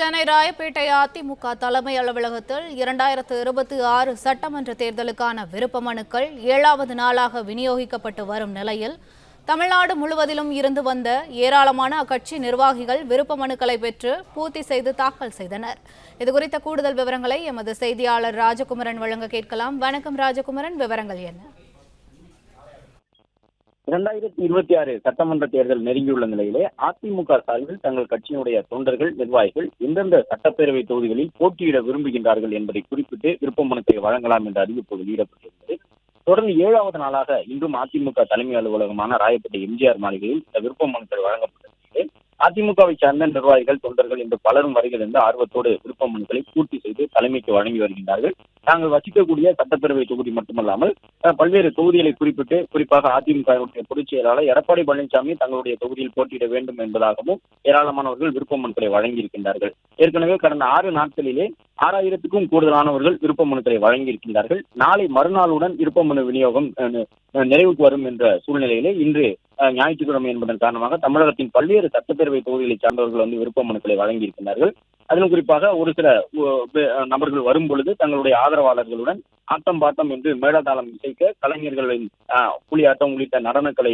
சென்னை ராயப்பேட்டை அதிமுக தலைமை அலுவலகத்தில் 2026 சட்டமன்ற தேர்தலுக்கான விருப்ப மனுக்கள் 7வது நாளாக விநியோகிக்கப்பட்டு வரும் நிலையில் தமிழ்நாடு முழுவதிலும் இருந்து வந்த ஏராளமான அக்கட்சி நிர்வாகிகள் விருப்ப மனுக்களை பெற்று பூர்த்தி செய்து தாக்கல் செய்தனர். இதுகுறித்த கூடுதல் விவரங்களை எமது செய்தியாளர் ராஜகுமரன் வழங்க கேட்கலாம். வணக்கம் ராஜகுமரன், விவரங்கள் என்ன? 2026 சட்டமன்ற தேர்தல் நெருங்கியுள்ள நிலையிலே அதிமுக சார்பில் தங்கள் கட்சியினுடைய தொண்டர்கள், நிர்வாகிகள் எந்தெந்த சட்டப்பேரவை தொகுதிகளில் போட்டியிட விரும்புகின்றார்கள் என்பதை குறிப்பிட்டு விருப்ப மனுக்களை வழங்கலாம் என்ற அறிவிப்பு வெளியிடப்பட்டிருந்தது. தொடர்ந்து 7வது நாளாக இன்றும் அதிமுக தலைமை அலுவலகமான ராயப்பேட்டை எம்ஜிஆர் மாளிகையில் இந்த விருப்ப மனுக்கள் வழங்கப்பட்டிருக்கிறது. அதிமுகவை சார்ந்த நிர்வாகிகள், தொண்டர்கள் என்று பலரும் வருகிறது ஆர்வத்தோடு விருப்ப மனுக்களை பூர்த்தி செய்து தலைமைக்கு வழங்கி வருகின்றார்கள். தாங்கள் வசிக்கக்கூடிய சட்டப்பேரவை தொகுதி மட்டுமல்லாமல் பல்வேறு தொகுதிகளை குறிப்பிட்டு, குறிப்பாக அதிமுக பொதுச் செயலாளர் எடப்பாடி பழனிசாமி தங்களுடைய தொகுதியில் போட்டியிட வேண்டும் என்பதாகவும் ஏராளமானவர்கள் விருப்ப மனுக்களை வழங்கியிருக்கின்றார்கள். ஏற்கனவே கடந்த 6 நாட்களிலே 6000க்கும் கூடுதலானவர்கள் விருப்ப மனுக்களை வழங்கியிருக்கின்றார்கள். நாளை மறுநாளுடன் விருப்ப மனு விநியோகம் நிறைவுக்கு வரும் என்ற சூழ்நிலையிலே இன்று ஞாயிற்றுக்கிழமை என்பதன் காரணமாக தமிழகத்தின் பல்வேறு சட்டப்பேரவை தொகுதிகளை சார்ந்தவர்கள் விருப்ப மனுக்களை வழங்கியிருக்கிறார்கள். அதிலும் குறிப்பாக ஒரு சில நபர்கள் வரும் பொழுது தங்களுடைய ஆதரவாளர்களுடன் ஆட்டம் பாட்டம் என்று மேளதாளம் இசைக்க கலைஞர்களின் புலியாட்டம் உள்ளிட்ட நடனக்கலை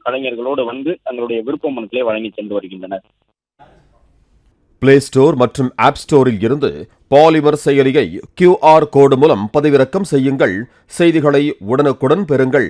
கலைஞர்களோடு வந்து தங்களுடைய விருப்ப மனுக்களை வழங்கி சென்று வருகின்றனர். பிளே ஸ்டோர் மற்றும் ஆப் ஸ்டோரில் இருந்து பாலிமர் செயலியை QR கோடு மூலம் பதிவிறக்கம் செய்யுங்கள். செய்திகளை உடனுக்குடன் பெறுங்கள்.